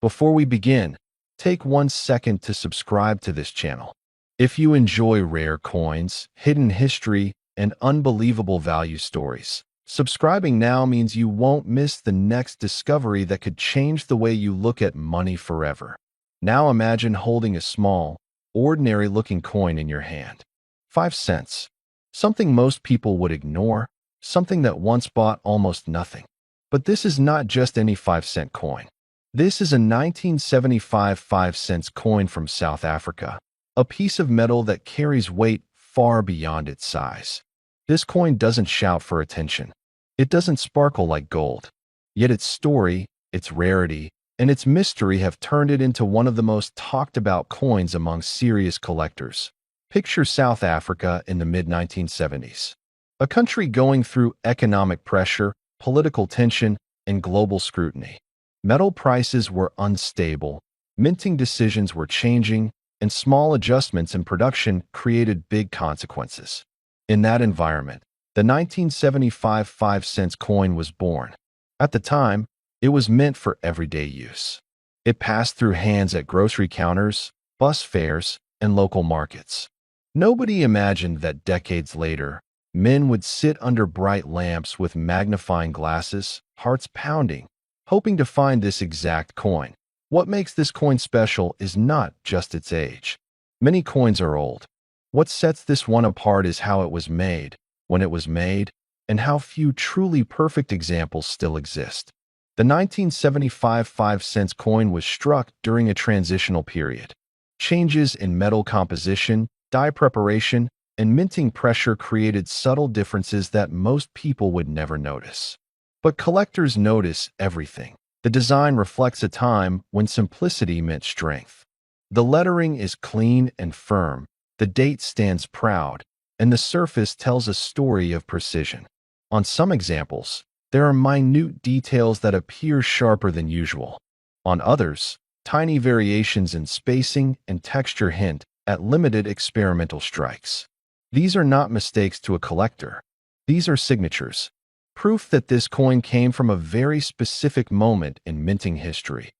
Before we begin, take 1 second to subscribe to this channel. If you enjoy rare coins, hidden history, and unbelievable value stories, subscribing now means you won't miss the next discovery that could change the way you look at money forever. Now imagine holding a small, ordinary-looking coin in your hand. 5 cents. Something most people would ignore, something that once bought almost nothing. But this is not just any 5-cent coin. This is a 1975 5-cent coin from South Africa, a piece of metal that carries weight far beyond its size. This coin doesn't shout for attention. It doesn't sparkle like gold. Yet its story, its rarity, and its mystery have turned it into one of the most talked about coins among serious collectors. Picture South Africa in the mid-1970s. A country going through economic pressure, political tension, and global scrutiny. Metal prices were unstable, minting decisions were changing, and small adjustments in production created big consequences. In that environment, the 1975 5-cent coin was born. At the time, it was meant for everyday use. It passed through hands at grocery counters, bus fares, and local markets. Nobody imagined that decades later, men would sit under bright lamps with magnifying glasses, hearts pounding, hoping to find this exact coin. What makes this coin special is not just its age. Many coins are old. What sets this one apart is how it was made, when it was made, and how few truly perfect examples still exist. The 1975 5-cent coin was struck during a transitional period. Changes in metal composition, die preparation, and minting pressure created subtle differences that most people would never notice. But collectors notice everything. The design reflects a time when simplicity meant strength. The lettering is clean and firm, the date stands proud, and the surface tells a story of precision. On some examples, there are minute details that appear sharper than usual. On others, tiny variations in spacing and texture hint at limited experimental strikes. These are not mistakes to a collector. These are signatures. Proof that this coin came from a very specific moment in minting history.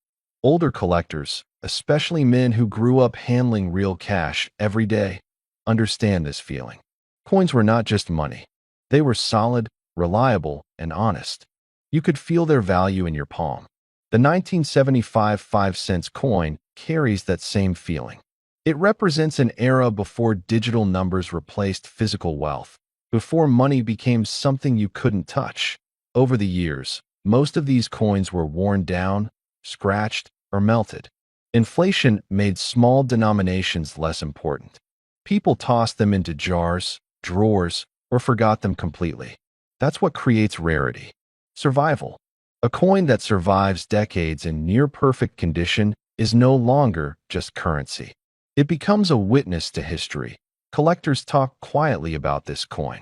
Older collectors, especially men who grew up handling real cash every day, understand this feeling. Coins were not just money. They were solid, reliable, and honest. You could feel their value in your palm. The 1975 5-cent coin carries that same feeling. It represents an era before digital numbers replaced physical wealth, before money became something you couldn't touch. Over the years, most of these coins were worn down, scratched, or melted. Inflation made small denominations less important. People tossed them into jars, drawers, or forgot them completely. That's what creates rarity. Survival. A coin that survives decades in near-perfect condition is no longer just currency. It becomes a witness to history. Collectors talk quietly about this coin.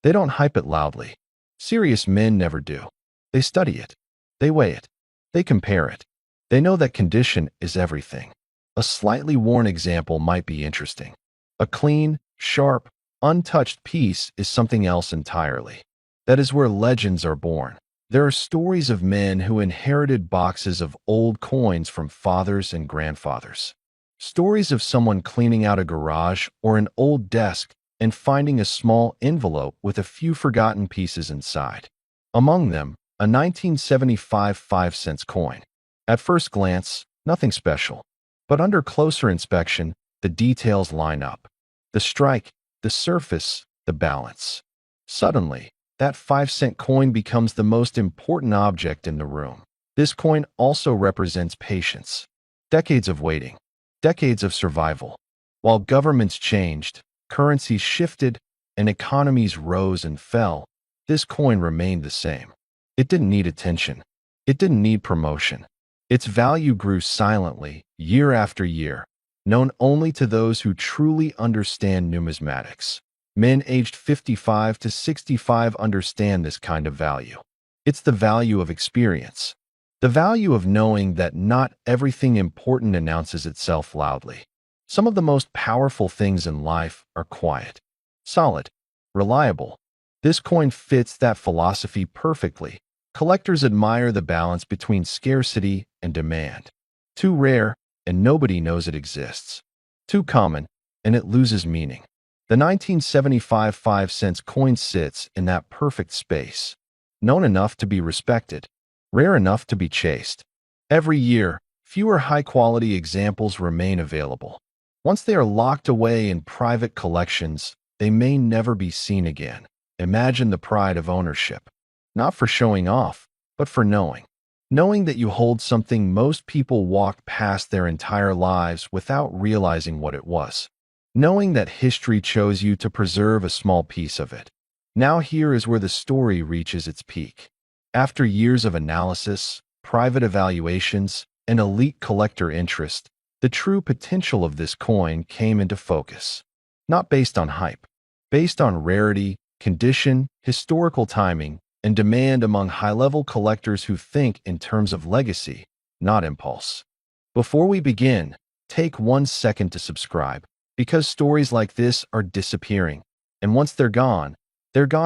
They don't hype it loudly. Serious men never do. They study it. They weigh it. They compare it. They know that condition is everything. A slightly worn example might be interesting. A clean, sharp, untouched piece is something else entirely. That is where legends are born. There are stories of men who inherited boxes of old coins from fathers and grandfathers. Stories of someone cleaning out a garage or an old desk and finding a small envelope with a few forgotten pieces inside. Among them, a 1975 5-cent coin. At first glance, nothing special. But under closer inspection, the details line up. The strike, the surface, the balance. Suddenly, that 5-cent coin becomes the most important object in the room. This coin also represents patience. Decades of waiting. Decades of survival. While governments changed, currencies shifted, and economies rose and fell, this coin remained the same. It didn't need attention. It didn't need promotion. Its value grew silently, year after year, known only to those who truly understand numismatics. Men aged 55 to 65 understand this kind of value. It's the value of experience. The value of knowing that not everything important announces itself loudly. Some of the most powerful things in life are quiet, solid, reliable. This coin fits that philosophy perfectly. Collectors admire the balance between scarcity and demand. Too rare, and nobody knows it exists. Too common, and it loses meaning. The 1975 5-cent coin sits in that perfect space. Known enough to be respected, rare enough to be chased. Every year, fewer high-quality examples remain available. Once they are locked away in private collections, they may never be seen again. Imagine the pride of ownership. Not for showing off, but for knowing. Knowing that you hold something most people walked past their entire lives without realizing what it was. Knowing that history chose you to preserve a small piece of it. Now here is where the story reaches its peak. After years of analysis, private evaluations, and elite collector interest, the true potential of this coin came into focus. Not based on hype, based on rarity, condition, historical timing, and demand among high-level collectors who think in terms of legacy, not impulse. Before we begin, take 1 second to subscribe, because stories like this are disappearing, and once they're gone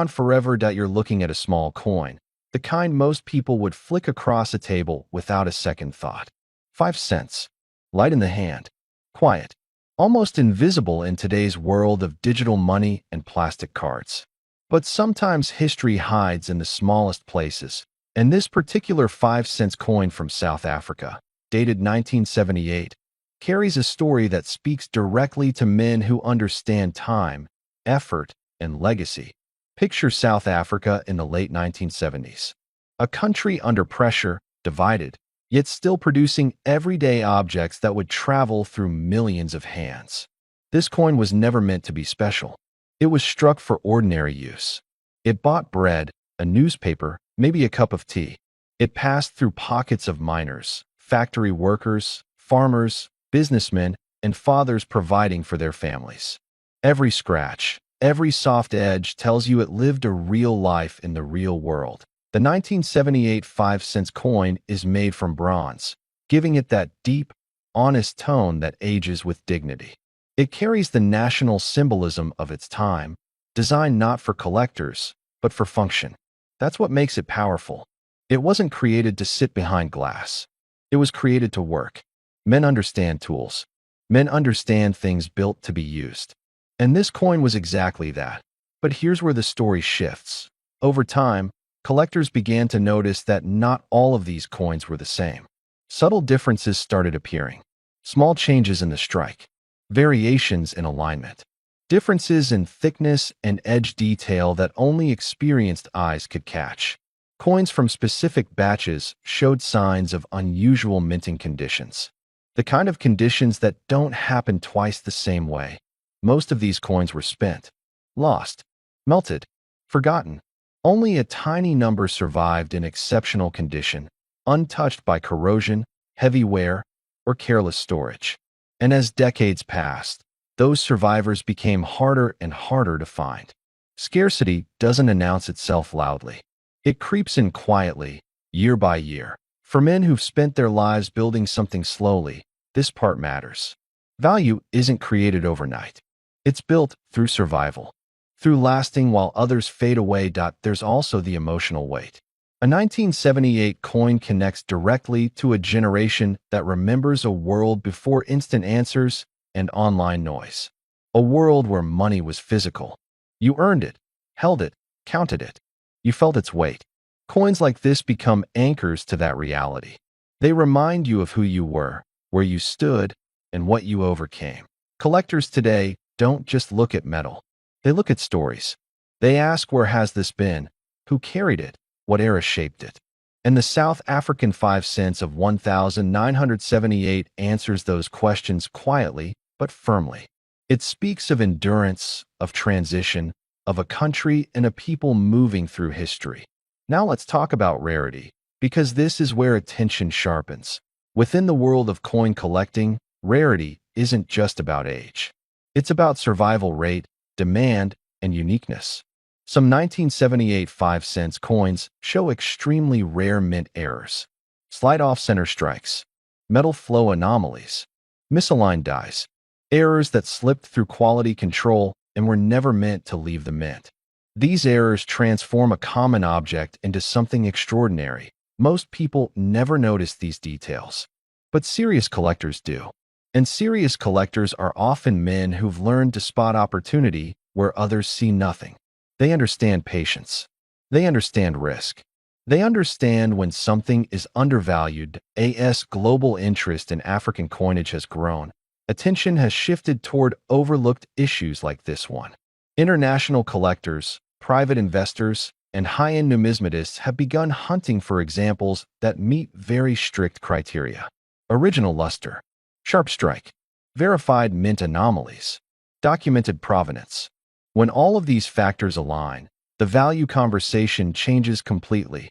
forever. You're looking at a small coin, the kind most people would flick across a table without a second thought. 5 cents. Light in the hand. Quiet. Almost invisible in today's world of digital money and plastic cards. But sometimes history hides in the smallest places, and this particular 5-cent coin from South Africa, dated 1978, carries a story that speaks directly to men who understand time, effort, and legacy. Picture South Africa in the late 1970s. A country under pressure, divided, yet still producing everyday objects that would travel through millions of hands. This coin was never meant to be special. It was struck for ordinary use. It bought bread, a newspaper, maybe a cup of tea. It passed through pockets of miners, factory workers, farmers, businessmen, and fathers providing for their families. Every scratch, every soft edge tells you it lived a real life in the real world. The 1978 5-cent coin is made from bronze, giving it that deep, honest tone that ages with dignity. It carries the national symbolism of its time, designed not for collectors, but for function. That's what makes it powerful. It wasn't created to sit behind glass. It was created to work. Men understand tools. Men understand things built to be used. And this coin was exactly that. But here's where the story shifts. Over time, collectors began to notice that not all of these coins were the same. Subtle differences started appearing. Small changes in the strike. Variations in alignment. Differences in thickness and edge detail that only experienced eyes could catch. Coins from specific batches showed signs of unusual minting conditions. The kind of conditions that don't happen twice the same way. Most of these coins were spent, lost, melted, forgotten. Only a tiny number survived in exceptional condition, untouched by corrosion, heavy wear, or careless storage. And as decades passed, those survivors became harder and harder to find. Scarcity doesn't announce itself loudly. It creeps in quietly, year by year. For men who've spent their lives building something slowly, this part matters. Value isn't created overnight. It's built through survival, through lasting while others fade away. There's also the emotional weight. A 1978 coin connects directly to a generation that remembers a world before instant answers and online noise. A world where money was physical. You earned it, held it, counted it. You felt its weight. Coins like this become anchors to that reality. They remind you of who you were, where you stood, and what you overcame. Collectors today don't just look at metal. They look at stories. They ask, where has this been? Who carried it? What era shaped it? And the South African 5 cents of 1978 answers those questions quietly but firmly. It speaks of endurance, of transition, of a country and a people moving through history. Now let's talk about rarity, because this is where attention sharpens. Within the world of coin collecting, rarity isn't just about age. It's about survival rate, demand, and uniqueness. Some 1978 5 cents coins show extremely rare mint errors. Slight off-center strikes, metal flow anomalies, misaligned dies, errors that slipped through quality control and were never meant to leave the mint. These errors transform a common object into something extraordinary. Most people never notice these details. but serious collectors do. And serious collectors are often men who've learned to spot opportunity where others see nothing. They understand patience. They understand risk. They understand when something is undervalued. As global interest in African coinage has grown, attention has shifted toward overlooked issues like this one. International collectors, private investors, and high-end numismatists have begun hunting for examples that meet very strict criteria. Original luster, sharp strike, verified mint anomalies, documented provenance. When all of these factors align, the value conversation changes completely.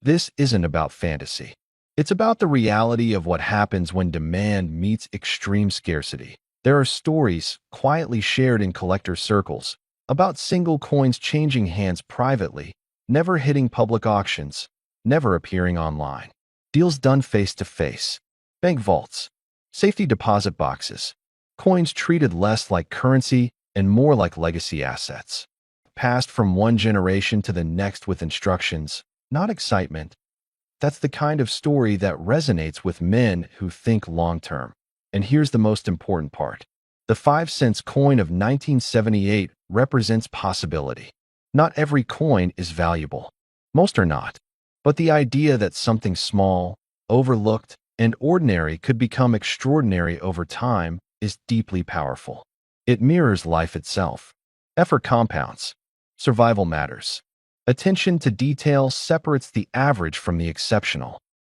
This isn't about fantasy. It's about the reality of what happens when demand meets extreme scarcity. There are stories, quietly shared in collector circles, about single coins changing hands privately, never hitting public auctions, never appearing online. Deals done face-to-face. Bank vaults, safety deposit boxes, coins treated less like currency and more like legacy assets. Passed from one generation to the next with instructions, not excitement. That's the kind of story that resonates with men who think long-term. And here's the most important part. The 5-cent coin of 1978 represents possibility. Not every coin is valuable. Most are not. But the idea that something small, overlooked, and ordinary could become extraordinary over time is deeply powerful. It mirrors life itself. Effort compounds. Survival matters. Attention to detail separates the average from the exceptional.